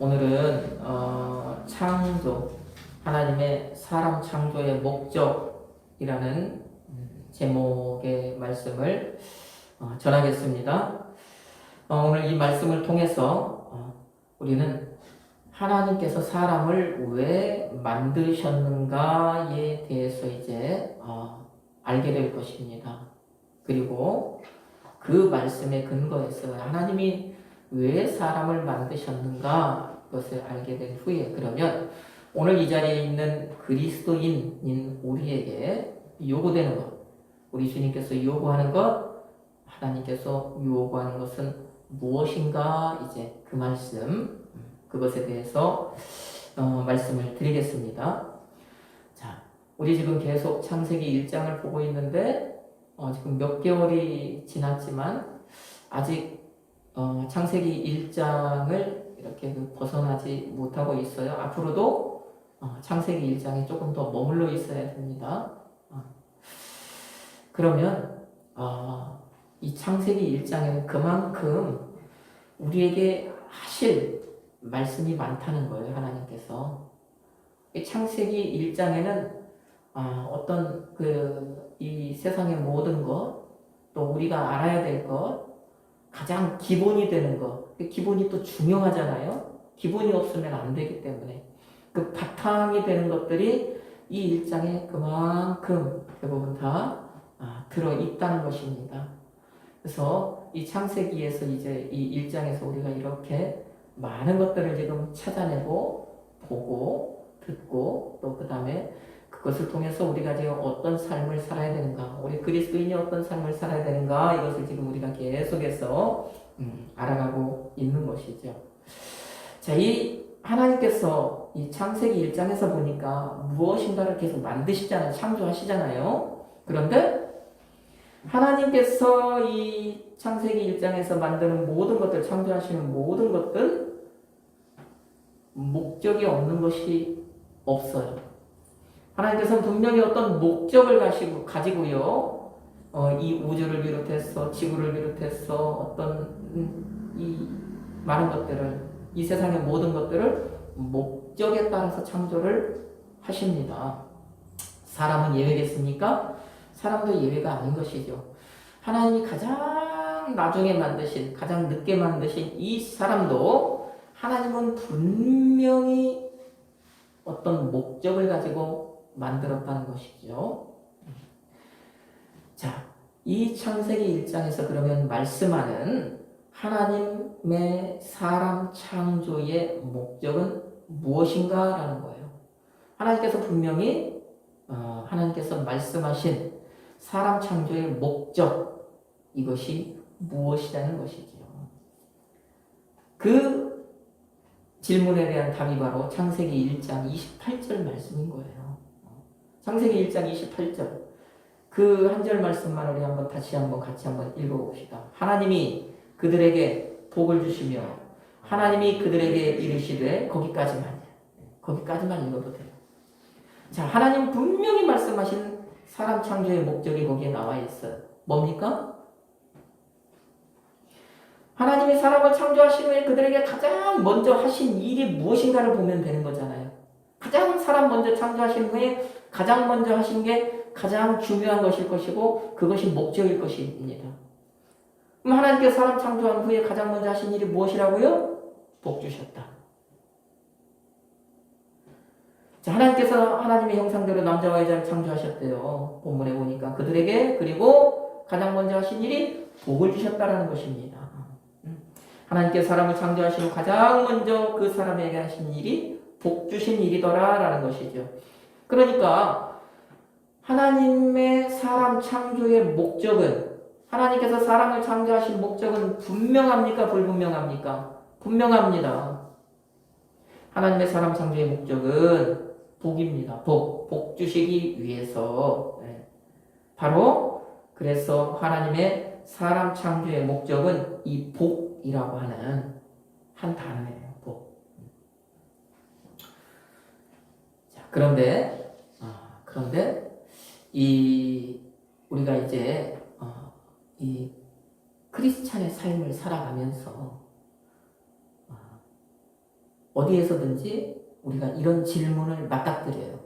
오늘은 창조, 하나님의 사람 창조의 목적이라는 제목의 말씀을 전하겠습니다. 오늘 이 말씀을 통해서 우리는 하나님께서 사람을 왜 만드셨는가에 대해서 이제 알게 될 것입니다. 그리고 그 말씀에 근거해서 하나님이 왜 사람을 만드셨는가 그것을 알게 된 후에, 그러면 오늘 이 자리에 있는 그리스도인인 우리에게 요구되는 것, 우리 주님께서 요구하는 것, 하나님께서 요구하는 것은 무엇인가, 이제 그 말씀, 그것에 대해서 말씀을 드리겠습니다. 자, 우리 지금 계속 창세기 1장을 보고 있는데 지금 몇 개월이 지났지만 아직 창세기 1장을 이렇게 벗어나지 못하고 있어요. 앞으로도 창세기 1장에 조금 더 머물러 있어야 됩니다. 그러면 이 창세기 1장에는 그만큼 우리에게 하실 말씀이 많다는 거예요. 하나님께서 이 창세기 1장에는 어떤 이 세상의 모든 것, 또 우리가 알아야 될 것, 가장 기본이 되는 것, 기본이 또 중요하잖아요. 기본이 없으면 안 되기 때문에 그 바탕이 되는 것들이 이 1장에 그만큼 대부분 다 들어있다는 것입니다. 그래서 이 창세기에서 이제 이 1장에서 우리가 이렇게 많은 것들을 지금 찾아내고 보고 듣고, 또 그 다음에 그것을 통해서 우리가 지금 어떤 삶을 살아야 되는가, 우리 그리스도인이 어떤 삶을 살아야 되는가, 이것을 지금 우리가 계속해서 알아가고 있는 것이죠. 자, 이 하나님께서 이 창세기 1장에서 보니까 무엇인가를 계속 만드시잖아요. 창조하시잖아요. 그런데 하나님께서 이 창세기 1장에서 만드는 모든 것들, 창조하시는 모든 것들, 목적이 없는 것이 없어요. 하나님께서는 분명히 어떤 목적을 가지고요, 이 우주를 비롯해서, 지구를 비롯해서 어떤 이 많은 것들을, 이 세상의 모든 것들을 목적에 따라서 창조를 하십니다. 사람은 예외겠습니까? 사람도 예외가 아닌 것이죠. 하나님이 가장 나중에 만드신, 가장 늦게 만드신 이 사람도 하나님은 분명히 어떤 목적을 가지고 만들었다는 것이죠. 자, 이 창세기 1장에서 그러면 말씀하는 하나님의 사람 창조의 목적은 무엇인가 라는 거예요. 하나님께서 분명히 하나님께서 말씀하신 사람 창조의 목적, 이것이 무엇이라는 것이죠. 그 질문에 대한 답이 바로 창세기 1장 28절 말씀인 거예요. 창세기 1장 28절, 그 한 절 말씀만 우리 같이 한번 읽어봅시다. 하나님이 그들에게 복을 주시며 하나님이 그들에게 이르시되, 거기까지만 읽어도 돼요. 자, 하나님 분명히 말씀하신 사람 창조의 목적이 거기에 나와 있어요. 뭡니까? 하나님이 사람을 창조하신 후에 그들에게 가장 먼저 하신 일이 무엇인가를 보면 되는 거잖아요. 가장 사람 먼저 창조하신 후에 가장 먼저 하신 게 가장 중요한 것일 것이고, 그것이 목적일 것입니다. 그럼 하나님께서 사람 창조한 후에 가장 먼저 하신 일이 무엇이라고요? 복 주셨다. 자, 하나님께서 하나님의 형상대로 남자와 여자를 창조하셨대요. 본문에 보니까 그들에게, 그리고 가장 먼저 하신 일이 복을 주셨다라는 것입니다. 하나님께서 사람을 창조하신 후 가장 먼저 그 사람에게 하신 일이 복 주신 일이더라라는 것이죠. 그러니까 하나님의 사람 창조의 목적은, 하나님께서 사람을 창조하신 목적은 분명합니까? 불분명합니까? 분명합니다. 하나님의 사람 창조의 목적은 복입니다. 복 주시기 위해서. 바로 그래서 하나님의 사람 창조의 목적은 이 복이라고 하는 한 단어예요. 복. 자, 그런데 우리가 이제 이 크리스찬의 삶을 살아가면서 어디에서든지 우리가 이런 질문을 맞닥뜨려요.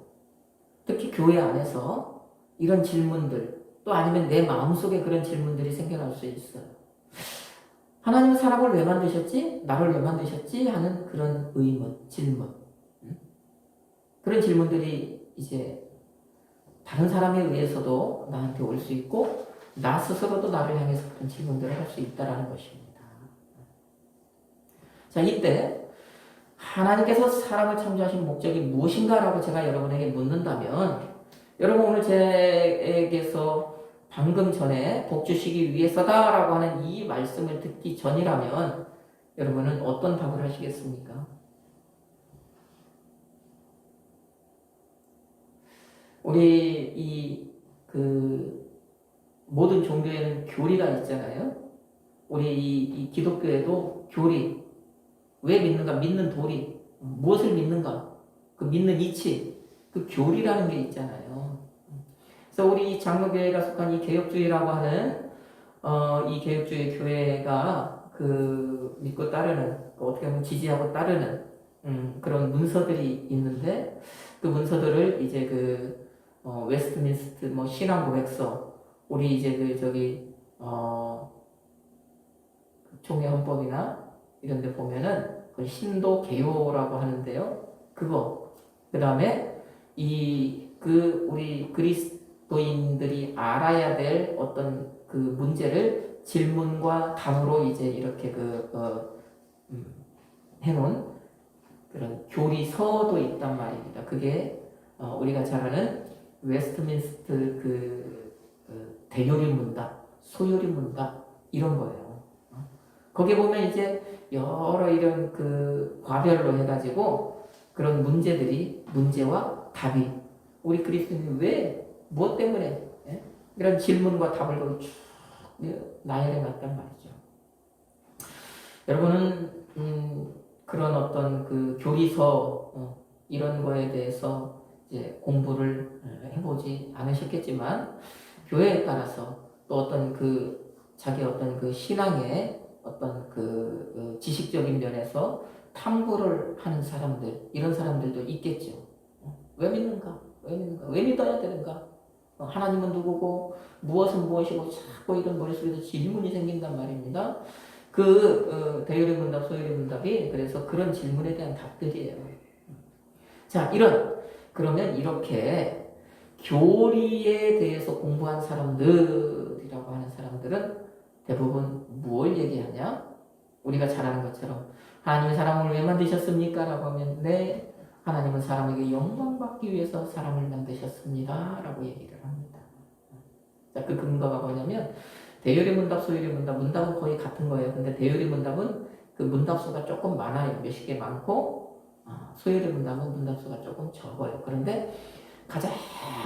특히 교회 안에서 이런 질문들, 또 아니면 내 마음속에 그런 질문들이 생겨날 수 있어요. 하나님은 사람을 왜 만드셨지? 나를 왜 만드셨지? 하는 그런 의문, 질문. 그런 질문들이 이제 다른 사람에 의해서도 나한테 올 수 있고, 나 스스로도 나를 향해서 그런 질문들을 할 수 있다는 것입니다. 자, 이때 하나님께서 사람을 창조하신 목적이 무엇인가라고 제가 여러분에게 묻는다면, 여러분 오늘 제에게서 방금 전에 복 주시기 위해서다라고 하는 이 말씀을 듣기 전이라면 여러분은 어떤 답을 하시겠습니까? 우리 모든 종교에는 교리가 있잖아요. 우리 이 기독교에도 교리, 왜 믿는가? 믿는 도리, 무엇을 믿는가? 그 믿는 이치, 그 교리라는 게 있잖아요. 그래서 우리 이 장로교회가 속한 이 개혁주의라고 하는 이 개혁주의 교회가 그 믿고 따르는, 어떻게 보면 지지하고 따르는 그런 문서들이 있는데, 그 문서들을 이제 웨스트민스트 신앙 고백서, 우리 이제 총회 헌법이나 이런 데 보면은 그 신도 개요라고 하는데요. 그거. 그 다음에 우리 그리스도인들이 알아야 될 어떤 그 문제를 질문과 답으로 이제 이렇게 해놓은 그런 교리서도 있단 말입니다. 그게 우리가 잘 아는 웨스트민스트 대요리 문답, 소요리 문답 이런 거예요. 거기에 보면 이제 여러 이런 과별로 해가지고 그런 문제와 답이 우리 그리스도인이 왜, 무엇 때문에 이런 질문과 답을 쭉 나열해 놨단 말이죠. 여러분은 그런 어떤 교리서 이런 거에 대해서 이제 공부를 해보지 않으셨겠지만, 교회에 따라서 또 어떤 자기 어떤 신앙의 어떤 지식적인 면에서 탐구를 하는 사람들, 이런 사람들도 있겠죠. 왜 믿는가? 왜 믿어야 되는가? 하나님은 누구고, 무엇은 무엇이고, 자꾸 이런 머릿속에서 질문이 생긴단 말입니다. 대요리 문답, 소요리 문답이 그래서 그런 질문에 대한 답들이에요. 자, 그러면 이렇게 교리에 대해서 공부한 사람들이라고 하는 사람들은 대부분 뭘 얘기하냐? 우리가 잘 아는 것처럼 하나님은 사람을 왜 만드셨습니까? 라고 하면 네, 하나님은 사람에게 영광 받기 위해서 사람을 만드셨습니다. 라고 얘기를 합니다. 자, 그 근거가 뭐냐면 대요리 문답, 소요리 문답, 문답은 거의 같은 거예요. 근데 대요리 문답은 그 문답수가 조금 많아요. 몇십 개 많고, 소요리 문답은 문답수가 조금 적어요. 그런데 가장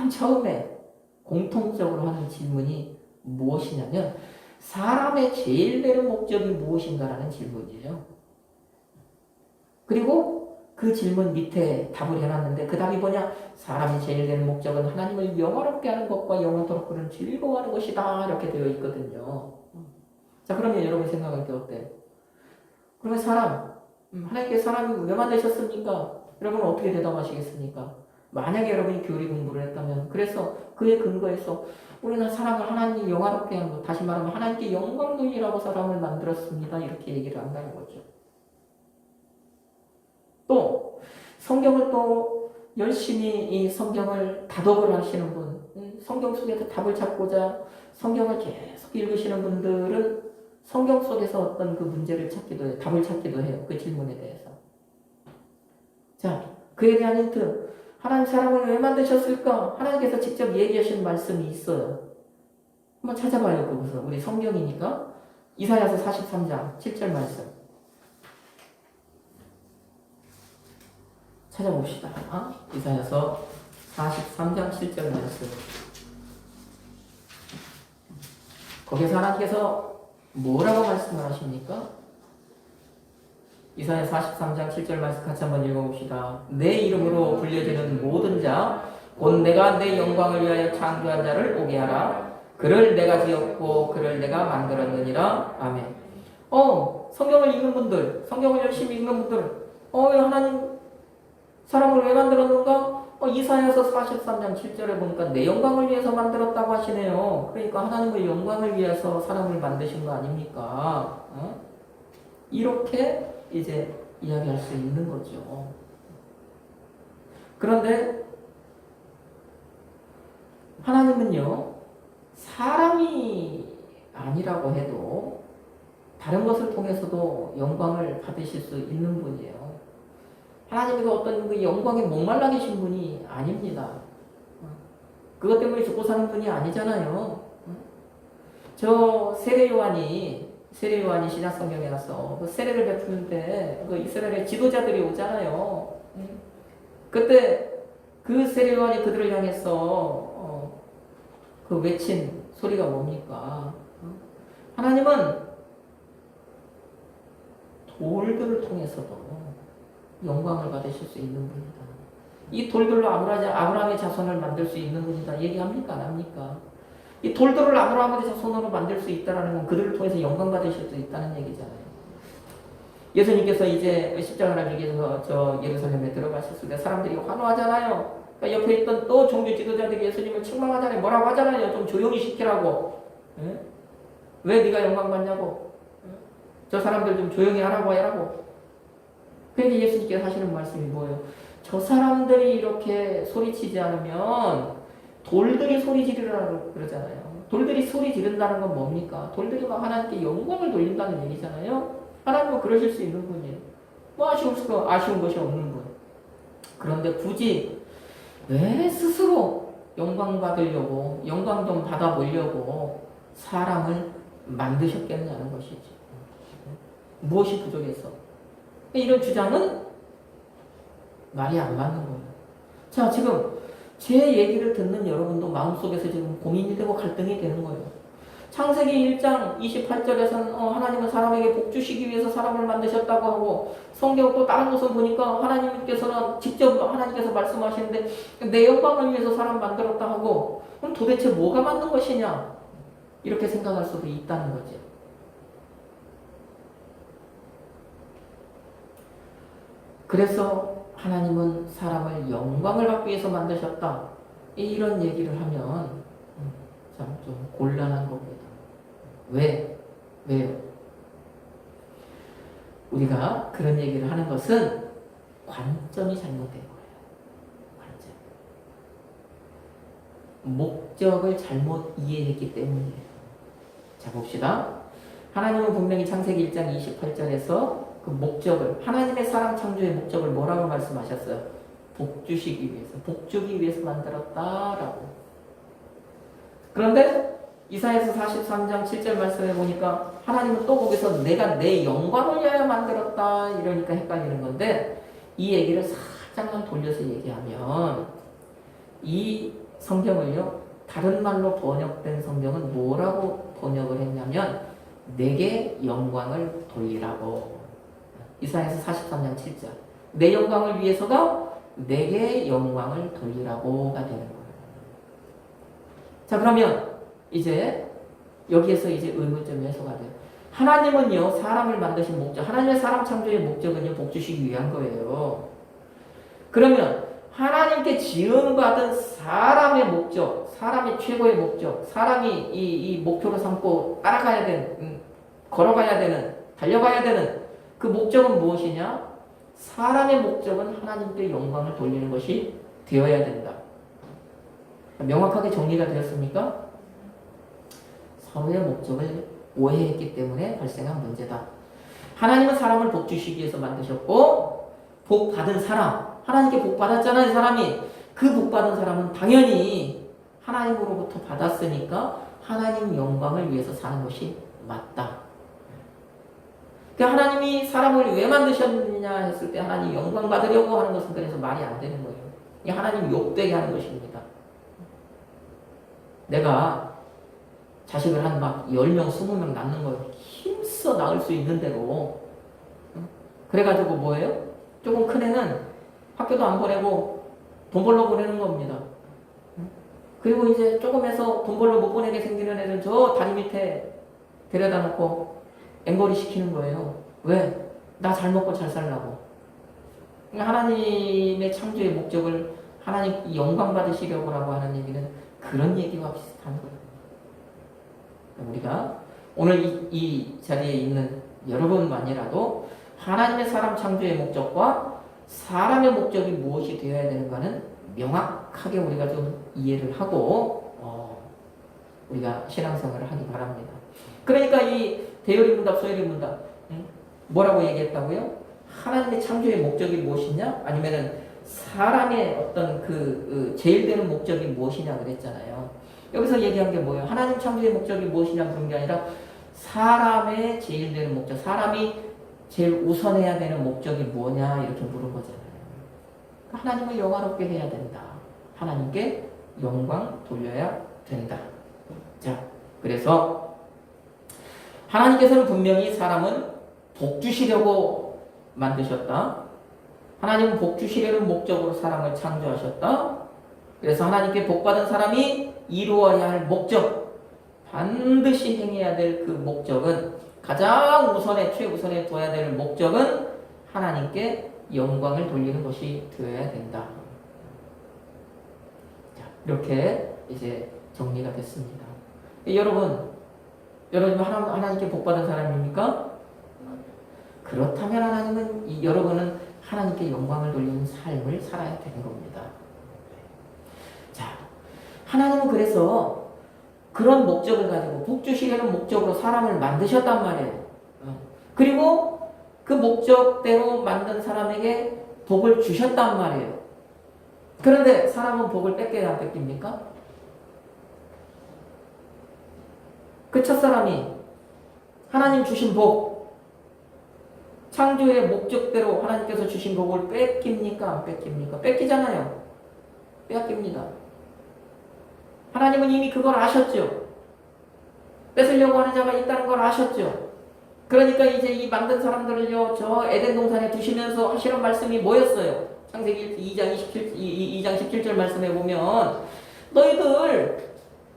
처음에 공통적으로 하는 질문이 무엇이냐면 사람의 제일 되는 목적이 무엇인가라는 질문이에요. 그리고 그 질문 밑에 답을 해놨는데 그 답이 뭐냐? 사람이 제일 되는 목적은 하나님을 영화롭게 하는 것과 영원토록 그를 즐거워하는 것이다. 이렇게 되어 있거든요. 자, 그러면 여러분 생각할 때 어때요? 그러면 하나님께 사람을 왜 만드셨습니까? 여러분은 어떻게 대답하시겠습니까? 만약에 여러분이 교리 공부를 했다면, 그래서 그에 근거해서 우리는 사람을 하나님 영화롭게 하는 것, 다시 말하면 하나님께 영광 돌리라고 사람을 만들었습니다. 이렇게 얘기를 한다는 거죠. 또 성경을 또 열심히 이 성경을 다독을 하시는 분, 성경 속에서 답을 찾고자 성경을 계속 읽으시는 분들은 성경 속에서 어떤 문제를 찾기도 해요. 답을 찾기도 해요. 그 질문에 대해서. 자, 그에 대한 힌트. 하나님 사람을 왜 만드셨을까? 하나님께서 직접 얘기하신 말씀이 있어요. 한번 찾아봐요. 그것을. 우리 성경이니까. 이사야서 43장 7절 말씀. 찾아봅시다. 이사야서 43장 7절 말씀. 거기서 하나님께서 뭐라고 말씀을 하십니까? 이사야 43장 7절 말씀 같이 한번 읽어봅시다. 내 이름으로 불려지는 모든 자, 곧 내가 내 영광을 위하여 창조한 자를 오게 하라. 그를 내가 지었고 그를 내가 만들었느니라. 아멘. 성경을 읽는 분들, 성경을 열심히 읽는 분들, 왜 하나님 사람을 왜 만들었는가? 이사야서 43장 7절에 보니까 내 영광을 위해서 만들었다고 하시네요. 그러니까 하나님의 영광을 위해서 사람을 만드신 거 아닙니까? 이렇게 이제 이야기할 수 있는 거죠. 그런데 하나님은요, 사람이 아니라고 해도 다른 것을 통해서도 영광을 받으실 수 있는 분이에요. 하나님이 어떤 그 영광에 목말라 계신 분이 아닙니다. 그것 때문에 죽고 사는 분이 아니잖아요. 저 세례 요한이 신약 성경에 가서 그 세례를 베푸는데 그 이스라엘의 지도자들이 오잖아요. 그때 그 세례 요한이 그들을 향해서 그 외친 소리가 뭡니까? 하나님은 돌들을 통해서도 영광을 받으실 수 있는 분이다. 이 돌들로 아브라함의 자손을 만들 수 있는 분이다. 얘기합니까? 안 합니까? 이 돌들을 아브라함의 자손으로 만들 수 있다는 건 그들을 통해서 영광 받으실 수 있다는 얘기잖아요. 예수님께서 이제 십자가를 지기 위해서 저 예루살렘에 들어가셨을 때 사람들이 환호하잖아요. 그러니까 옆에 있던 또 종교 지도자들이 예수님을 책망하잖아요. 뭐라고 하잖아요. 좀 조용히 시키라고. 왜 네가 영광 받냐고. 저 사람들 좀 조용히 하라고 해라고. 그런데 예수님께서 하시는 말씀이 뭐예요? 저 사람들이 이렇게 소리치지 않으면 돌들이 소리 지르라고 그러잖아요. 돌들이 소리 지른다는 건 뭡니까? 돌들이 막 하나님께 영광을 돌린다는 얘기잖아요. 하나님은 그러실 수 있는 분이에요. 뭐 아쉬운 것이 없는 분. 그런데 굳이 왜 스스로 영광 받으려고, 영광 좀 받아보려고 사람을 만드셨겠냐는 것이지. 무엇이 부족해서? 이런 주장은 말이 안 맞는 거예요. 자, 지금 제 얘기를 듣는 여러분도 마음속에서 지금 고민이 되고 갈등이 되는 거예요. 창세기 1장 28절에서는 하나님은 사람에게 복 주시기 위해서 사람을 만드셨다고 하고, 성경 또 다른 곳을 보니까 하나님께서는 직접 하나님께서 말씀하시는데 내 영광을 위해서 사람 만들었다 하고, 그럼 도대체 뭐가 만든 것이냐? 이렇게 생각할 수도 있다는 거죠. 그래서 하나님은 사람을 영광을 받기 위해서 만드셨다. 이런 얘기를 하면 참 좀 곤란한 겁니다. 왜요? 우리가 그런 얘기를 하는 것은 관점이 잘못된 거예요. 관점. 목적을 잘못 이해했기 때문이에요. 자, 봅시다. 하나님은 분명히 창세기 1장 28절에서 그 목적을, 하나님의 사람 창조의 목적을 뭐라고 말씀하셨어요? 복 주시기 위해서, 복 주기 위해서 만들었다라고. 그런데 이사야서 43장 7절 말씀해 보니까 하나님은 또 거기서 내가 내 영광을 위하여 만들었다 이러니까 헷갈리는 건데, 이 얘기를 살짝만 돌려서 얘기하면 이 성경을요, 다른 말로 번역된 성경은 뭐라고 번역을 했냐면 내게 영광을 돌리라고. 이사야서 43장 7절. 내 영광을 위해서가 내게 영광을 돌리라고가 되는 거예요. 자, 그러면 이제 여기에서 이제 의문점이 해소가 돼요. 하나님은요, 사람을 만드신 목적, 하나님의 사람 창조의 목적은요, 복 주시기 위한 거예요. 그러면 하나님께 지음받은 사람의 목적, 사람의 최고의 목적, 사람이 이 목표로 삼고 따라가야 되는, 걸어가야 되는, 달려가야 되는 그 목적은 무엇이냐? 사람의 목적은 하나님께 영광을 돌리는 것이 되어야 된다. 명확하게 정리가 되었습니까? 서로의 목적을 오해했기 때문에 발생한 문제다. 하나님은 사람을 복 주시기 위해서 만드셨고, 복 받은 사람, 하나님께 복 받았잖아요, 사람이. 그 복 받은 사람은 당연히 하나님으로부터 받았으니까 하나님 영광을 위해서 사는 것이 맞다. 그러니까 하나님이 사람을 왜 만드셨느냐 했을 때 하나님 영광 받으려고 하는 것은 그래서 말이 안 되는 거예요. 이게 하나님 욕되게 하는 것입니다. 내가 자식을 한 막 10명, 20명 낳는 걸 힘써 낳을 수 있는 대로, 그래가지고 뭐예요? 조금 큰 애는 학교도 안 보내고 돈 벌러 보내는 겁니다. 그리고 이제 조금 해서 돈 벌러 못 보내게 생기는 애들 저 다리 밑에 데려다 놓고 앵벌이 시키는 거예요. 왜? 나 잘 먹고 잘 살라고. 하나님의 창조의 목적을 하나님 영광 받으시려고 하는 얘기는 그런 얘기와 비슷한 거예요. 우리가 오늘 이 자리에 있는 여러분만이라도 하나님의 사람 창조의 목적과 사람의 목적이 무엇이 되어야 되는가는 명확하게 우리가 좀 이해를 하고 우리가 신앙생활을 하기 바랍니다. 그러니까 이 대열이문답 소열이문답 뭐라고 얘기했다고요? 하나님의 창조의 목적이 무엇이냐? 아니면은 사람의 어떤 그 제일 되는 목적이 무엇이냐 그랬잖아요. 여기서 얘기한 게 뭐예요? 하나님 창조의 목적이 무엇이냐 그런 게 아니라 사람의 제일 되는 목적, 사람이 제일 우선해야 되는 목적이 뭐냐 이렇게 물은 거잖아요. 하나님을 영화롭게 해야 된다. 하나님께 영광 돌려야 된다. 자, 그래서 하나님께서는 분명히 사람은 복 주시려고 만드셨다. 하나님은 복 주시려는 목적으로 사람을 창조하셨다. 그래서 하나님께 복 받은 사람이 이루어야 할 목적, 반드시 행해야 될 그 목적은 가장 우선에 최우선에 둬야 될 목적은 하나님께 영광을 돌리는 것이 되어야 된다. 자, 이렇게 이제 정리가 됐습니다. 여러분 하나님께 복 받은 사람입니까? 그렇다면 하나님은 여러분은 하나님께 영광을 돌리는 삶을 살아야 되는 겁니다. 자, 하나님은 그래서 그런 목적을 가지고 복 주시려는 목적으로 사람을 만드셨단 말이에요. 그리고 그 목적대로 만든 사람에게 복을 주셨단 말이에요. 그런데 사람은 복을 뺏겨야 안 뺏깁니까? 그 첫사람이 하나님 주신 복, 창조의 목적대로 하나님께서 주신 복을 뺏깁니까? 안 뺏깁니까? 뺏기잖아요. 빼앗깁니다. 하나님은 이미 그걸 아셨죠. 뺏으려고 하는 자가 있다는 걸 아셨죠. 그러니까 이제 이 만든 사람들을요, 저 에덴 동산에 두시면서 하시는 말씀이 뭐였어요? 창세기 2장 17절 말씀에 보면 너희들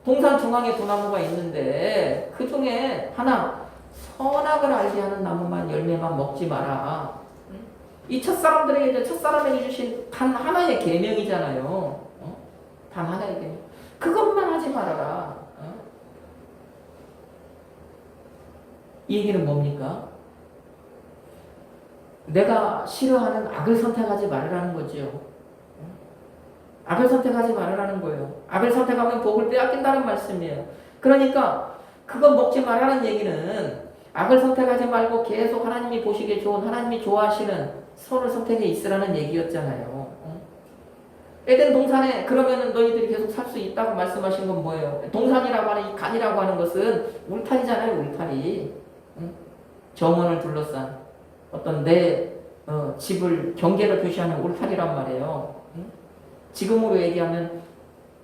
동산 중앙에 두 나무가 있는데 그 중에 하나 선악을 알게 하는 나무만 열매만 먹지 마라. 이 첫사람들에게 첫사람에게 주신 단 하나의 계명이잖아요. 단 하나의 계명. 그것만 하지 말아라. 이 얘기는 뭡니까? 내가 싫어하는 악을 선택하지 말으라는 거죠. 악을 선택하지 말으라는 거예요. 악을 선택하면 복을 빼앗긴다는 말씀이에요. 그러니까 그건 먹지 말라는 얘기는 악을 선택하지 말고 계속 하나님이 보시기에 좋은 하나님이 좋아하시는 선을 선택해 있으라는 얘기였잖아요. 에덴 동산에 그러면은 너희들이 계속 살 수 있다고 말씀하신 건 뭐예요? 동산이라고 하는 이 간이라고 하는 것은 울타리잖아요. 울타리. 정원을 둘러싼 어떤 내 집을 경계를 표시하는 울타리란 말이에요. 지금으로 얘기하면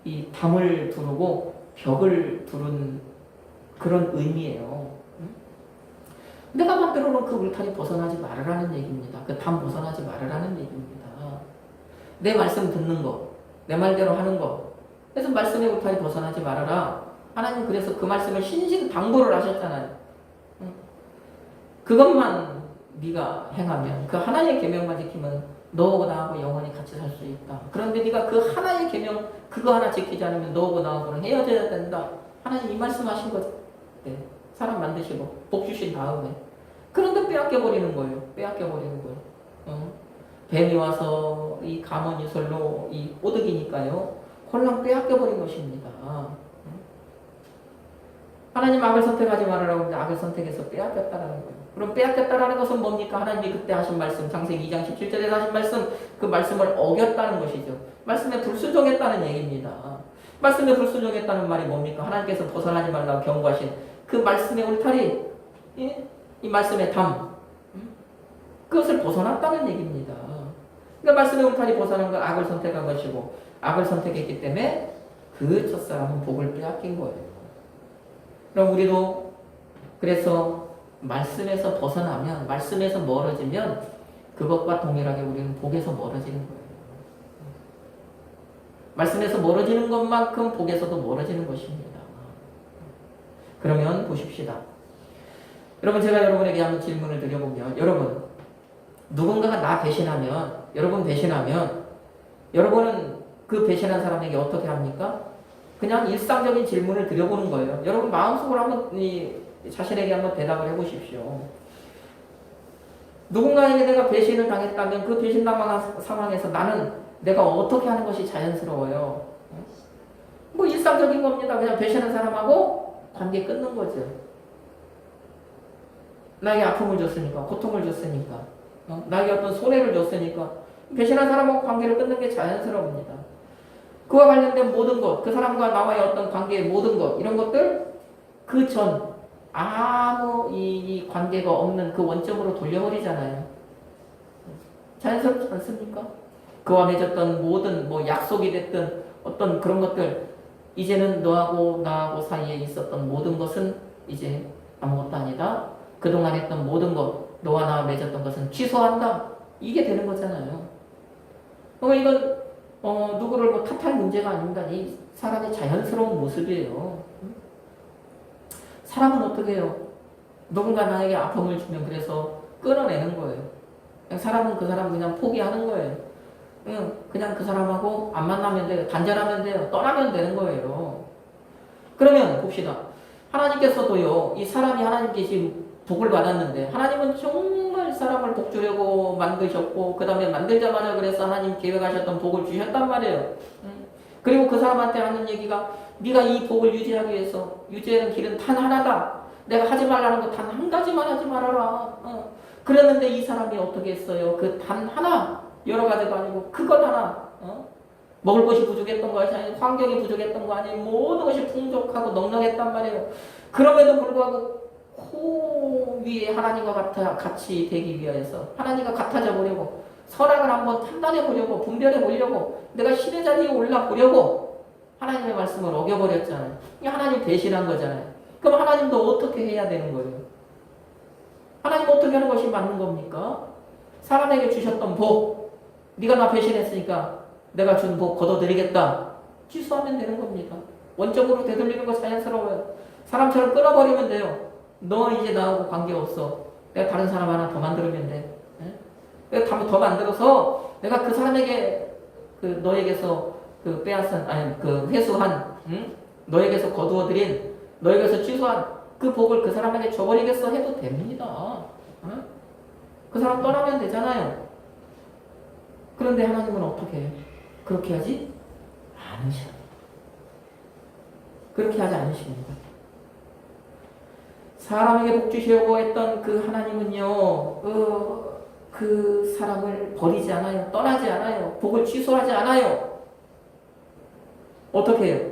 이 담을 두르고 벽을 두른 그런 의미예요. 내가 만들어 놓은 그 울타리 벗어나지 말으라는 얘기입니다. 그 담 벗어나지 말으라는 얘기입니다. 내 말씀 듣는 거, 내 말대로 하는 거. 그래서 말씀의 울타리 벗어나지 말아라. 하나님 그래서 그 말씀을 신신당부를 하셨잖아요. 그것만 네가 행하면, 그 하나의 계명만 지키면 너하고 나하고 영원히 같이 살 수 있다. 그런데 네가 그 하나의 계명 그거 하나 지키지 않으면 너하고 나하고는 헤어져야 된다. 하나님 이 말씀하신 거죠. 네. 사람 만드시고 복 주신 다음에 그런데 빼앗겨버리는 거예요. 빼앗겨버리는 거예요. 뱀이 와서 이 가모니설로 이 꼬드기니까요. 홀랑 빼앗겨버린 것입니다. 하나님 악을 선택하지 말으라고 하는데 악을 선택해서 빼앗겼다라는 거예요. 그럼 빼앗겼다라는 것은 뭡니까? 하나님이 그때 하신 말씀, 창세기 2장 17절에 하신 말씀, 그 말씀을 어겼다는 것이죠. 말씀에 불순종했다는 얘기입니다. 말씀에 불순종했다는 말이 뭡니까? 하나님께서 벗어나지 말라고 경고하신 그 말씀의 울타리, 이 말씀의 담, 그것을 벗어났다는 얘기입니다. 그러니까 말씀의 울타리 벗어난 건 악을 선택한 것이고 악을 선택했기 때문에 그 첫사람은 복을 빼앗긴 거예요. 그럼 우리도 그래서 말씀에서 벗어나면, 말씀에서 멀어지면 그것과 동일하게 우리는 복에서 멀어지는 거예요. 말씀에서 멀어지는 것만큼 복에서도 멀어지는 것입니다. 그러면 보십시다. 여러분 제가 여러분에게 한번 질문을 드려보면, 여러분 누군가가 나 배신하면, 여러분 배신하면, 여러분은 그 배신한 사람에게 어떻게 합니까? 그냥 일상적인 질문을 드려보는 거예요. 여러분 마음속으로 한번 자신에게 한번 대답을 해보십시오. 누군가에게 내가 배신을 당했다면 그 배신당한 상황에서 나는 내가 어떻게 하는 것이 자연스러워요? 뭐 일상적인 겁니다. 그냥 배신한 사람하고 관계 끊는 거죠. 나에게 아픔을 줬으니까, 고통을 줬으니까, 나에게 어떤 손해를 줬으니까 배신한 사람하고 관계를 끊는 게 자연스러웁니다. 그와 관련된 모든 것, 그 사람과 나와의 어떤 관계의 모든 것, 이런 것들 그 전 아무 이 관계가 없는 그 원점으로 돌려버리잖아요. 자연스럽지 않습니까? 그와 맺었던 모든 뭐 약속이 됐든 어떤 그런 것들, 이제는 너하고 나하고 사이에 있었던 모든 것은 이제 아무것도 아니다. 그동안 했던 모든 것, 너와 나와 맺었던 것은 취소한다. 이게 되는 거잖아요. 이건 누구를 뭐 탓할 문제가 아닙니다. 이 사람의 자연스러운 모습이에요. 사람은 어떻게 해요? 누군가 나에게 아픔을 주면 그래서 끊어내는 거예요. 사람은 그 사람 그냥 포기하는 거예요. 그냥 그 사람하고 안 만나면 돼요. 단절하면 돼요. 떠나면 되는 거예요. 그러면 봅시다. 하나님께서도요, 이 사람이 하나님께 지금 복을 받았는데, 하나님은 정말 사람을 복 주려고 만드셨고, 그 다음에 만들자마자 그래서 하나님 계획하셨던 복을 주셨단 말이에요. 그리고 그 사람한테 하는 얘기가, 네가 이 복을 유지하기 위해서 유지하는 길은 단 하나다. 내가 하지 말라는 거 단 한 가지만 하지 말아라. 그랬는데 이 사람이 어떻게 했어요? 그 단 하나, 여러 가지가 아니고 그것 하나, 먹을 것이 부족했던 것이 아니고 환경이 부족했던 거 아니에요. 모든 것이 풍족하고 넉넉했단 말이에요. 그럼에도 불구하고 코 위에 하나님과 같이 되기 위해서 하나님과 같아져 보려고, 선악을 한번 판단해 보려고, 분별해 보려고, 내가 신의 자리에 올라 보려고 하나님의 말씀을 어겨버렸잖아요. 이게 하나님 배신한 거잖아요. 그럼 하나님도 어떻게 해야 되는 거예요? 하나님 어떻게 하는 것이 맞는 겁니까? 사람에게 주셨던 복, 네가 나 배신했으니까 내가 준 복 걷어드리겠다. 취소하면 되는 겁니다. 원점으로 되돌리는 거 자연스러워요. 사람처럼 끊어버리면 돼요. 너 이제 나하고 관계없어. 내가 다른 사람 하나 더 만들면 돼. 내가 더 만들어서 내가 그 사람에게 그 너에게서 그 빼앗은, 아니 그 회수한, 너에게서 거두어들인, 너에게서 취소한 그 복을 그 사람에게 줘버리겠어 해도 됩니다. 그 사람 떠나면 되잖아요. 그런데 하나님은 어떻게 해요? 그렇게 하지 않으십니다. 그렇게 하지 않으십니다. 사람에게 복 주시려고 했던 그 하나님은요, 그 사람을 버리지 않아요. 떠나지 않아요. 복을 취소하지 않아요. 어떻게 해요?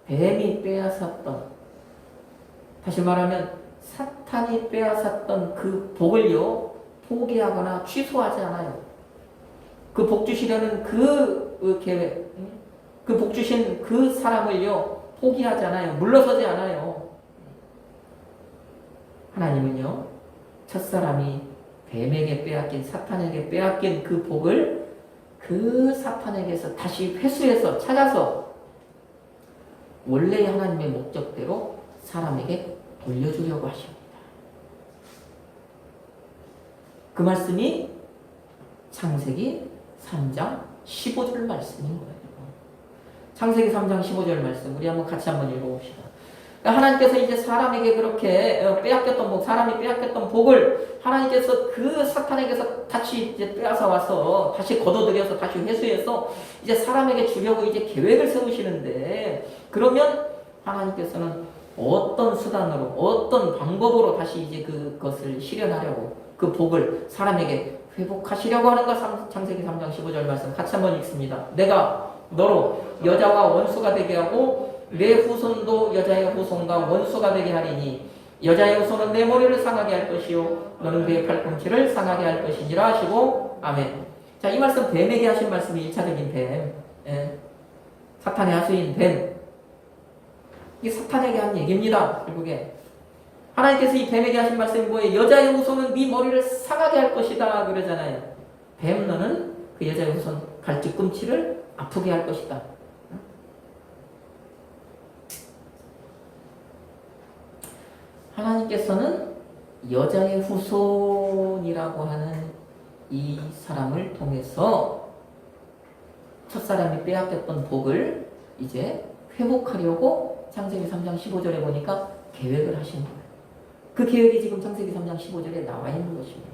뱀이 빼앗았던, 다시 말하면 사탄이 빼앗았던 그 복을요, 포기하거나 취소하지 않아요. 그 복 주시려는 그 계획, 그 복 주신 그 사람을요, 포기하지 않아요. 물러서지 않아요. 하나님은요, 첫사람이 뱀에게 빼앗긴, 사탄에게 빼앗긴 그 복을 그 사탄에게서 다시 회수해서 찾아서 원래의 하나님의 목적대로 사람에게 돌려주려고 하십니다. 그 말씀이 창세기 3장 15절 말씀인 거예요. 창세기 3장 15절 말씀 우리 같이 한번 읽어봅시다. 하나님께서 이제 사람에게 그렇게 빼앗겼던 복, 사람이 빼앗겼던 복을 하나님께서 그 사탄에게서 다시 이제 빼앗아 와서 다시 걷어들여서 다시 회수해서 이제 사람에게 주려고 이제 계획을 세우시는데, 그러면 하나님께서는 어떤 수단으로, 어떤 방법으로 다시 이제 그것을 실현하려고, 그 복을 사람에게 회복하시려고 하는 것, 창세기 3장 15절 말씀 같이 한번 읽습니다. 내가 너로 여자와 원수가 되게 하고 내 후손도 여자의 후손과 원수가 되게 하리니 여자의 후손은 내 머리를 상하게 할 것이요 너는 그의 팔꿈치를 상하게 할 것이니라 하시고 아멘. 자, 이 말씀 뱀에게 하신 말씀이 1차적인 뱀, 사탄의 하수인 뱀, 이게 사탄에게 한 얘기입니다. 결국에 하나님께서 이 뱀에게 하신 말씀이 뭐예요? 여자의 후손은 네 머리를 상하게 할 것이다 그러잖아요. 뱀, 너는 그 여자의 후손 발뒤꿈치를 아프게 할 것이다. 하나님께서는 여자의 후손이라고 하는 이 사람을 통해서 첫사람이 빼앗겼던 복을 이제 회복하려고 창세기 3장 15절에 보니까 계획을 하신 거예요. 그 계획이 지금 창세기 3장 15절에 나와 있는 것입니다.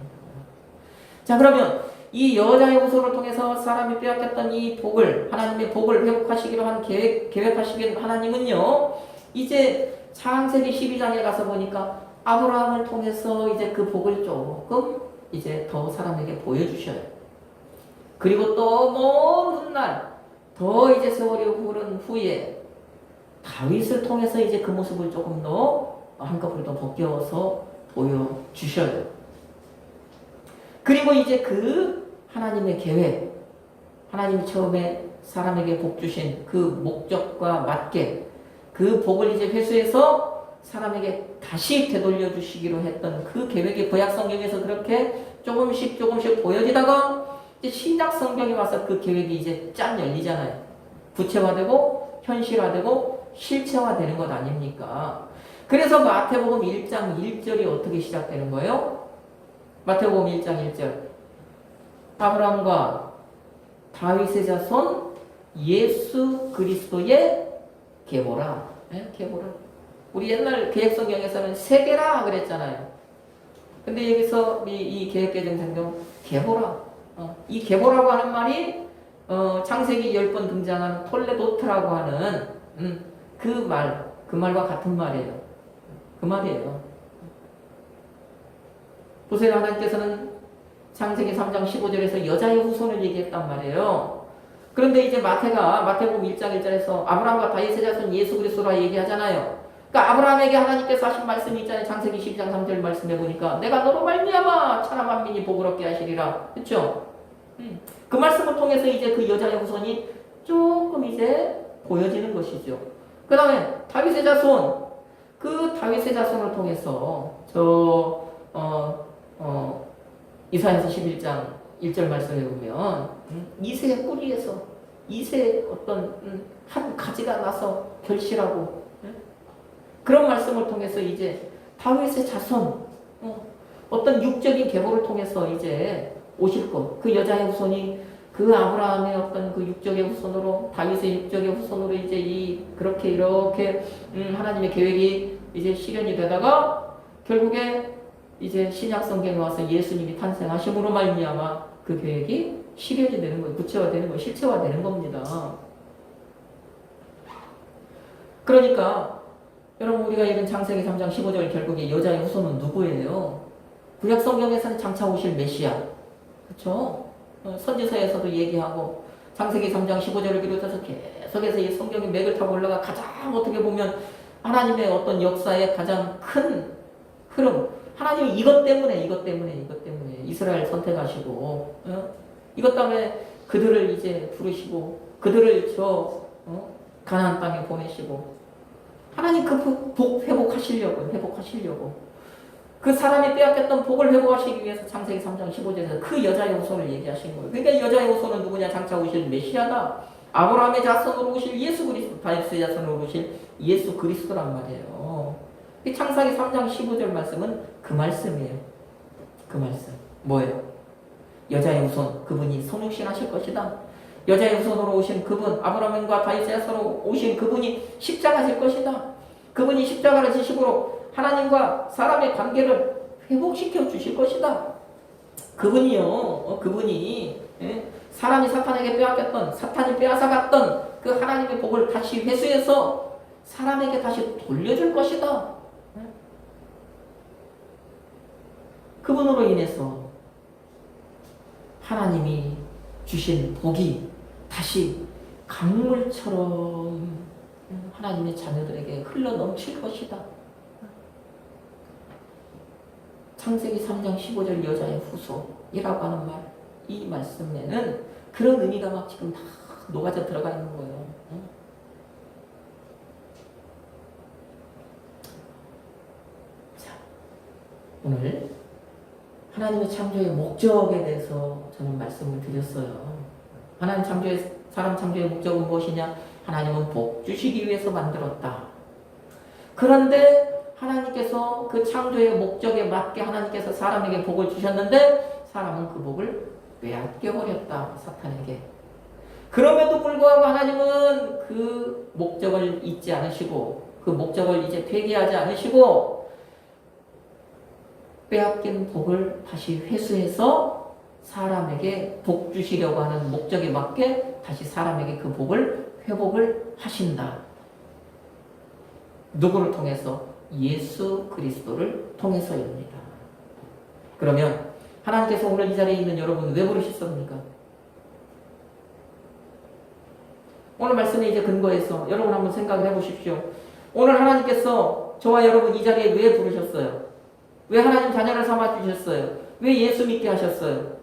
자, 그러면 이 여자의 후손을 통해서 사람이 빼앗겼던 이 복을, 하나님의 복을 회복하시기로 한 계획하시기로 하나님은요, 이제 창세기 12장에 가서 보니까 아브라함을 통해서 이제 그 복을 조금 이제 더 사람에게 보여주셔요. 그리고 또 먼 훗날, 더 이제 세월이 흐른 후에 다윗을 통해서 이제 그 모습을 조금 더 한꺼풀 더 벗겨서 보여주셔요. 그리고 이제 그 하나님의 계획, 하나님이 처음에 사람에게 복 주신 그 목적과 맞게 그 복을 이제 회수해서 사람에게 다시 되돌려 주시기로 했던 그 계획이 구약 성경에서 그렇게 조금씩 보여지다가 이제 신약 성경에 와서 그 계획이 이제 짠 열리잖아요. 구체화되고 현실화되고 실체화되는 것 아닙니까? 그래서 마태복음 1장 1절이 어떻게 시작되는 거예요? 마태복음 1장 1절. 아브라함과 다윗의 자손 예수 그리스도의 계보라. 네? 계보라. 우리 옛날 개혁성경에서는 세계라 그랬잖아요. 근데 여기서 이 개혁개정성경 계보라. 이 계보라고 하는 말이 창세기 10번 등장하는 톨레도트라고 하는 그 말과 같은 말이에요. 그 말이에요. 보세요. 하나님께서는 창세기 3장 15절에서 여자의 후손을 얘기했단 말이에요. 그런데 이제 마태복음 1장 1절에서 아브라함과 다윗의 자손 예수 그리스도라 얘기하잖아요. 그러니까 아브라함에게 하나님께서 하신 말씀이 있잖아요. 창세기 12장 3절 말씀해 보니까 내가 너로 말미암아 천하 만민이 복을 얻게 하시리라. 그렇죠? 그 말씀을 통해서 이제 그 여자의 후손이 조금 이제 보여지는 것이죠. 그 다음에 다윗의 자손, 그 다윗의 자손을 통해서 이사야서 11장 1절 말씀에 보면 이새의 뿌리에서 이새의 어떤 한 가지가 나서 결실하고 그런 말씀을 통해서 이제 다윗의 자손 어떤 육적인 계보를 통해서 이제 오실 것, 그 여자의 후손이 그 아브라함의 어떤 그 육적의 후손으로 다윗의 육적의 후손으로 이제 그렇게 이렇게 하나님의 계획이 이제 실현이 되다가 결국에 이제 신약 성경에 와서 예수님이 탄생하심으로 말미암아 그 계획이 실현이 되는 거예요. 구체화되는 거예요. 실체화되는 겁니다. 그러니까 여러분 우리가 읽은 창세기 3장 15절 결국에 여자의 후손은 누구예요? 구약 성경에서는 장차 오실 메시아. 그렇죠? 선지서에서도 얘기하고 창세기 3장 15절을 비롯해서 계속해서 이 성경의 맥을 타고 올라가 가장 어떻게 보면 하나님의 어떤 역사의 가장 큰 흐름, 하나님이 이것 때문에 이스라엘 선택하시고 이것 때문에 그들을 이제 부르시고 그들을 가나안 땅에 보내시고 하나님 그 복 회복하시려고 그 사람이 빼앗겼던 복을 회복하시기 위해서 창세기 3장 15절에서 그 여자의 후손을 얘기하신 거예요. 그러니까 여자의 후손은 누구냐? 장차 오실 메시아다. 아브라함의 자손으로 오실 예수 그리스도, 다윗의 자손으로 오실 예수 그리스도란 말이에요. 이 창세기 3장 15절 말씀은 그 말씀이에요. 그 말씀. 뭐예요? 여자의 후손, 그분이 성육신하실 것이다. 여자의 후손으로 오신 그분, 아브라함과 다윗의 자손으로 오신 그분이 십자가 질 것이다. 그분이 십자가를 지심으로 하나님과 사람의 관계를 회복시켜 주실 것이다. 그분이요, 그분이 사람이 사탄에게 빼앗겼던, 사탄이 빼앗아갔던 그 하나님의 복을 다시 회수해서 사람에게 다시 돌려줄 것이다. 그분으로 인해서 하나님이 주신 복이 다시 강물처럼 하나님의 자녀들에게 흘러 넘칠 것이다. 창세기 3장 15절 여자의 후손이라고 하는 말, 이 말씀에는 그런 의미가 막 지금 다 녹아져 들어가 있는 거예요. 자, 오늘 하나님의 창조의 목적에 대해서 저는 말씀을 드렸어요. 하나님 창조의, 사람 창조의 목적은 무엇이냐? 하나님은 복 주시기 위해서 만들었다. 그런데 하나님께서 그 창조의 목적에 맞게 하나님께서 사람에게 복을 주셨는데 사람은 그 복을 빼앗겨버렸다, 사탄에게. 그럼에도 불구하고 하나님은 그 목적을 잊지 않으시고 그 목적을 이제 폐기하지 않으시고 빼앗긴 복을 다시 회수해서 사람에게 복 주시려고 하는 목적에 맞게 다시 사람에게 그 복을 회복을 하신다. 누구를 통해서? 예수 그리스도를 통해서입니다. 그러면 하나님께서 오늘 이 자리에 있는 여러분 왜 부르셨습니까? 오늘 말씀에 이제 근거해서 여러분 한번 생각을 해보십시오. 오늘 하나님께서 저와 여러분 이 자리에 왜 부르셨어요? 왜 하나님 자녀를 삼아주셨어요? 왜 예수 믿게 하셨어요?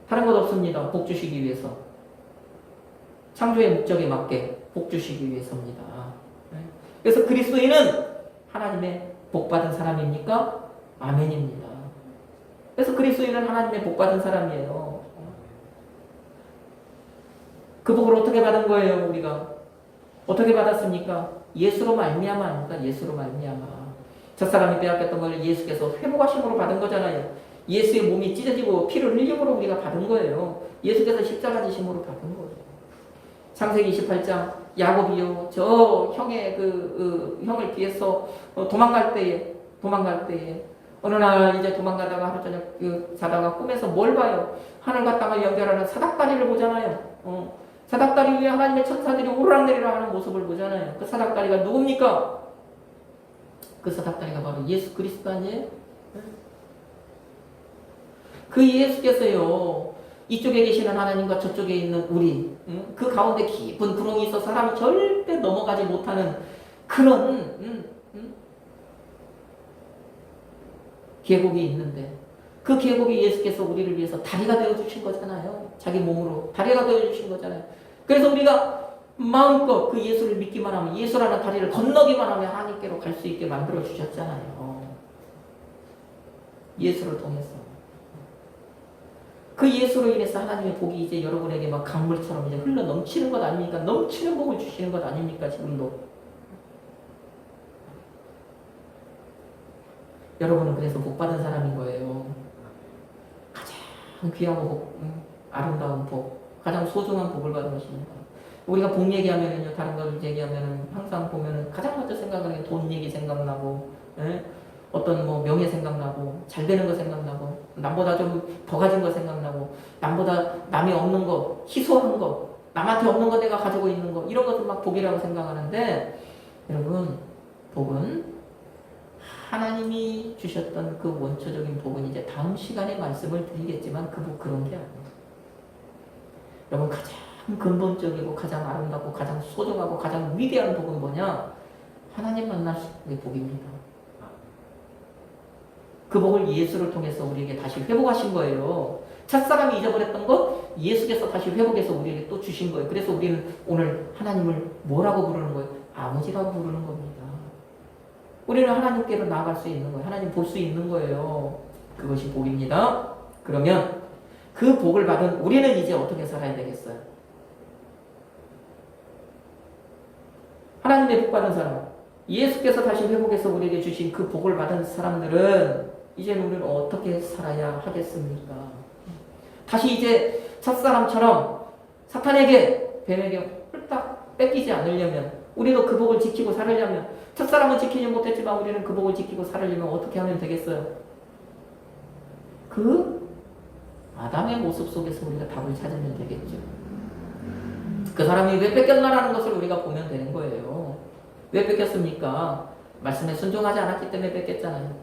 다른 것 없습니다. 복 주시기 위해서. 창조의 목적에 맞게 복 주시기 위해서입니다. 그래서 그리스도인은 하나님의 복받은 사람입니까? 아멘입니다. 그래서 그리스도인은 하나님의 복받은 사람이에요. 그 복을 어떻게 받은 거예요, 우리가? 어떻게 받았습니까? 예수로 말미암아 아닙니까? 예수로 말미암아. 첫사람이 빼앗겼던 걸 예수께서 회복하심으로 받은 거잖아요. 예수의 몸이 찢어지고 피를 흘림으로 우리가 받은 거예요. 예수께서 십자가 지심으로 받은 거예요. 창세기 28장 야곱이요 저 형의 형을 피해서 도망갈 때에 어느 날 이제 도망가다가 하루 저녁 자다가 꿈에서 뭘 봐요? 하늘과 땅을 연결하는 사닥다리를 보잖아요. 사닥다리 위에 하나님의 천사들이 오르락내리락 하는 모습을 보잖아요. 그 사닥다리가 누굽니까? 그 사닥다리가 바로 예수 그리스도 아니에요? 그 예수께서요 이쪽에 계시는 하나님과 저쪽에 있는 우리 그 가운데 깊은 구멍이 있어 사람이 절대 넘어가지 못하는 그런 계곡이 있는데 그 계곡이 예수께서 우리를 위해서 다리가 되어주신 거잖아요. 자기 몸으로 다리가 되어주신 거잖아요. 그래서 우리가 마음껏 그 예수를 믿기만 하면 예수라는 다리를 건너기만 하면 하나님께로 갈 수 있게 만들어 주셨잖아요. 예수를 통해서. 그 예수로 인해서 하나님의 복이 이제 여러분에게 막 강물처럼 이제 흘러 넘치는 것 아닙니까? 넘치는 복을 주시는 것 아닙니까? 지금도. 여러분은 그래서 복 받은 사람인 거예요. 가장 귀하고 복, 아름다운 복, 가장 소중한 복을 받은 것입니다. 우리가 복 얘기하면은요, 다른 걸 얘기하면은 항상 보면은 가장 먼저 생각하는 게 돈 얘기 생각나고, 예? 어떤 뭐 명예 생각나고, 잘 되는 거 생각나고, 남보다 좀 더 가진 거 생각나고, 남보다 남이 없는 거, 희소한 거, 남한테 없는 거 내가 가지고 있는 거, 이런 것들 막 복이라고 생각하는데, 여러분, 복은 하나님이 주셨던 그 원초적인 복은 이제 다음 시간에 말씀을 드리겠지만 그 복 그런 게 아니에요. 여러분 가장 근본적이고 가장 아름답고 가장 소중하고 가장 위대한 복은 뭐냐? 하나님 만날 수 있는 복입니다. 그 복을 예수를 통해서 우리에게 다시 회복하신 거예요. 첫사람이 잊어버렸던 것 예수께서 다시 회복해서 우리에게 또 주신 거예요. 그래서 우리는 오늘 하나님을 뭐라고 부르는 거예요? 아버지라고 부르는 겁니다. 우리는 하나님께로 나아갈 수 있는 거예요. 하나님 볼 수 있는 거예요. 그것이 복입니다. 그러면 그 복을 받은 우리는 이제 어떻게 살아야 되겠어요? 하나님의 복 받은 사람, 예수께서 다시 회복해서 우리에게 주신 그 복을 받은 사람들은 이제는 우리는 어떻게 살아야 하겠습니까? 다시 이제 첫사람처럼 사탄에게, 뱀에게 홀딱 뺏기지 않으려면, 우리도 그 복을 지키고 살으려면, 첫사람은 지키지 못했지만 우리는 그 복을 지키고 살으려면 어떻게 하면 되겠어요? 그 아담의 모습 속에서 우리가 답을 찾으면 되겠죠. 그 사람이 왜 뺏겼나라는 것을 우리가 보면 되는 거예요. 왜 뺏겼습니까? 말씀에 순종하지 않았기 때문에 뺏겼잖아요.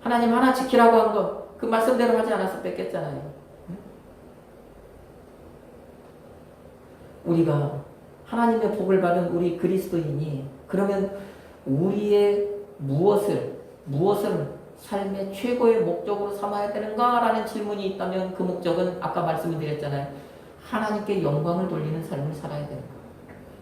하나님 하나 지키라고 한 거, 그 말씀대로 하지 않아서 뺏겼잖아요. 우리가 하나님의 복을 받은 우리 그리스도인이 그러면 우리의 무엇을 삶의 최고의 목적으로 삼아야 되는가라는 질문이 있다면 그 목적은 아까 말씀을 드렸잖아요. 하나님께 영광을 돌리는 삶을 살아야 되는 거예요.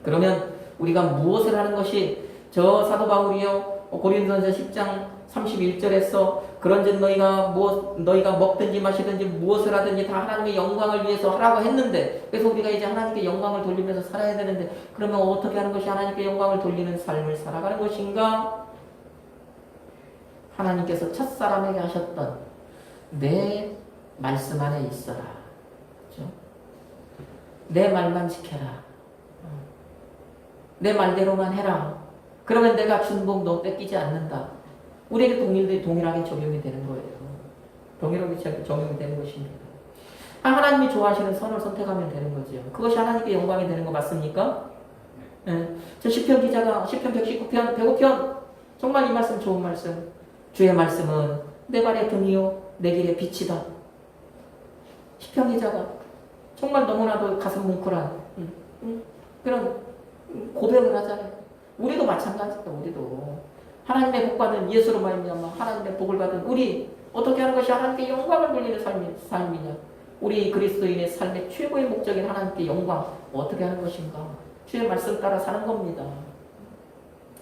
그러면 우리가 무엇을 하는 것이 저 사도 바울이요 고린도전서 10장 31절에서 그런즉 너희가 먹든지 마시든지 무엇을 하든지 다 하나님의 영광을 위해서 하라고 했는데 그래서 우리가 이제 하나님께 영광을 돌리면서 살아야 되는데 그러면 어떻게 하는 것이 하나님께 영광을 돌리는 삶을 살아가는 것인가? 하나님께서 첫사람에게 하셨던 내 말씀 안에 있어라. 그렇죠? 내 말만 지켜라. 내 말대로만 해라. 그러면 내가 준 복 너 뺏기지 않는다. 우리에게 동일하게 적용이 되는 거예요. 동일하게 적용이 되는 것입니다. 하나님이 좋아하시는 선을 선택하면 되는 거죠. 그것이 하나님께 영광이 되는 거 맞습니까? 네. 저 시편 기자가 시편 119편, 105편 정말 이 말씀 좋은 말씀. 주의 말씀은 내 발의 등이요 내 길의 빛이다. 시편 기자가 정말 너무나도 가슴 뭉클한 그런 고백을 하잖아요. 우리도 마찬가지다. 우리도 하나님의 복 받은 예수로 말미암아 하나님의 복을 받은 우리 어떻게 하는 것이 하나님께 영광을 돌리는 삶이냐? 우리 그리스도인의 삶의 최고의 목적인 하나님께 영광 어떻게 하는 것인가? 주의 말씀 따라 사는 겁니다.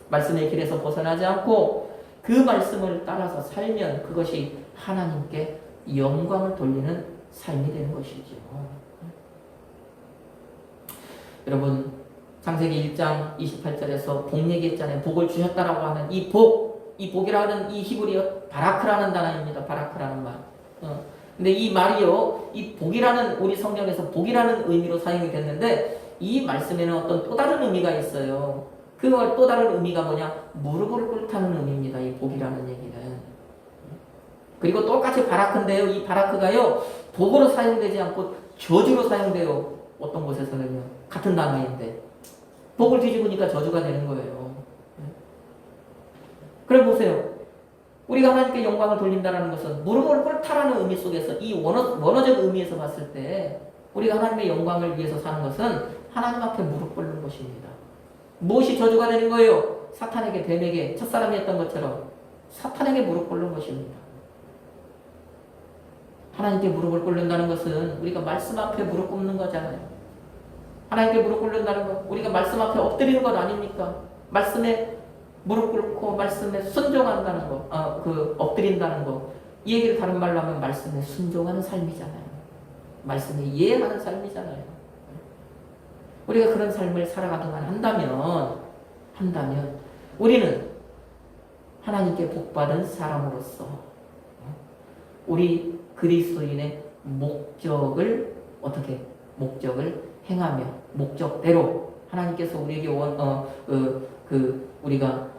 말씀의 길에서 벗어나지 않고 그 말씀을 따라서 살면 그것이 하나님께 영광을 돌리는 삶이 되는 것이죠. 여러분 창세기 1장 28절에서 복 얘기했잖아요. 복을 주셨다라고 하는 이 복이라는 이 히브리어 바라크라는 단어입니다. 바라크라는 말. 근데 이 말이요, 이 복이라는 우리 성경에서 복이라는 의미로 사용이 됐는데 이 말씀에는 어떤 또 다른 의미가 있어요. 그 또 다른 의미가 뭐냐? 무릎을 꿇다는 의미입니다. 이 복이라는 얘기는. 그리고 똑같이 바라크인데요. 이 바라크가요, 복으로 사용되지 않고 저주로 사용돼요. 어떤 곳에서는요. 같은 단어인데. 복을 뒤집으니까 저주가 되는 거예요. 그래 보세요. 우리가 하나님께 영광을 돌린다는 것은 무릎을 꿇다라는 의미 속에서 이 원어적 의미에서 봤을 때 우리가 하나님의 영광을 위해서 사는 것은 하나님 앞에 무릎 꿇는 것입니다. 무엇이 저주가 되는 거예요? 사탄에게, 뱀에게, 첫사람이 했던 것처럼 사탄에게 무릎 꿇는 것입니다. 하나님께 무릎을 꿇는다는 것은 우리가 말씀 앞에 무릎 꿇는 거잖아요. 하나님께 무릎 꿇는다는 것, 우리가 말씀 앞에 엎드리는 것 아닙니까? 말씀에 무릎 꿇고 말씀에 순종한다는 거, 엎드린다는 거. 이 얘기를 다른 말로 하면 말씀에 순종하는 삶이잖아요. 말씀에 이해하는 삶이잖아요. 우리가 그런 삶을 살아가기만 한다면 우리는 하나님께 복받은 사람으로서 우리 그리스도인의 목적을 행하며 목적대로 하나님께서 우리에게 우리가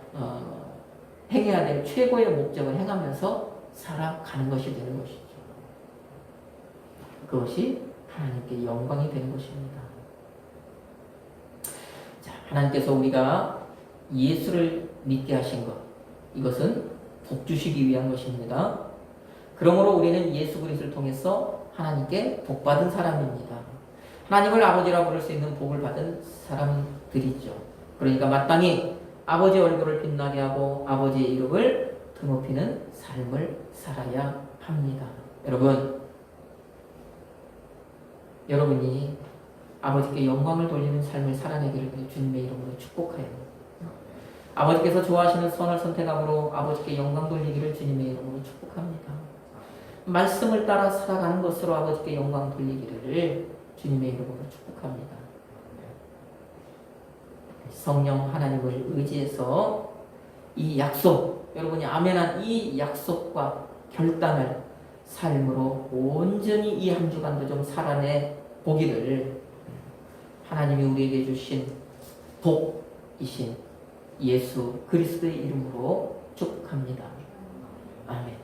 행해야 될 최고의 목적을 행하면서 살아가는 것이 되는 것이죠. 그것이 하나님께 영광이 되는 것입니다. 자, 하나님께서 우리가 예수를 믿게 하신 것, 이것은 복 주시기 위한 것입니다. 그러므로 우리는 예수 그리스도를 통해서 하나님께 복 받은 사람입니다. 하나님을 아버지라 부를 수 있는 복을 받은 사람들이죠. 그러니까 마땅히 아버지 얼굴을 빛나게 하고 아버지의 이름을 드높이는 삶을 살아야 합니다. 여러분이 아버지께 영광을 돌리는 삶을 살아내기를 주님의 이름으로 축복해요. 아버지께서 좋아하시는 선을 선택함으로 아버지께 영광 돌리기를 주님의 이름으로 축복합니다. 말씀을 따라 살아가는 것으로 아버지께 영광 돌리기를 주님의 이름으로 축복합니다. 성령 하나님을 의지해서 이 약속, 여러분이 아멘한 이 약속과 결단을 삶으로 온전히 이 한 주간도 좀 살아내 보기를 하나님이 우리에게 주신 복이신 예수 그리스도의 이름으로 축복합니다. 아멘.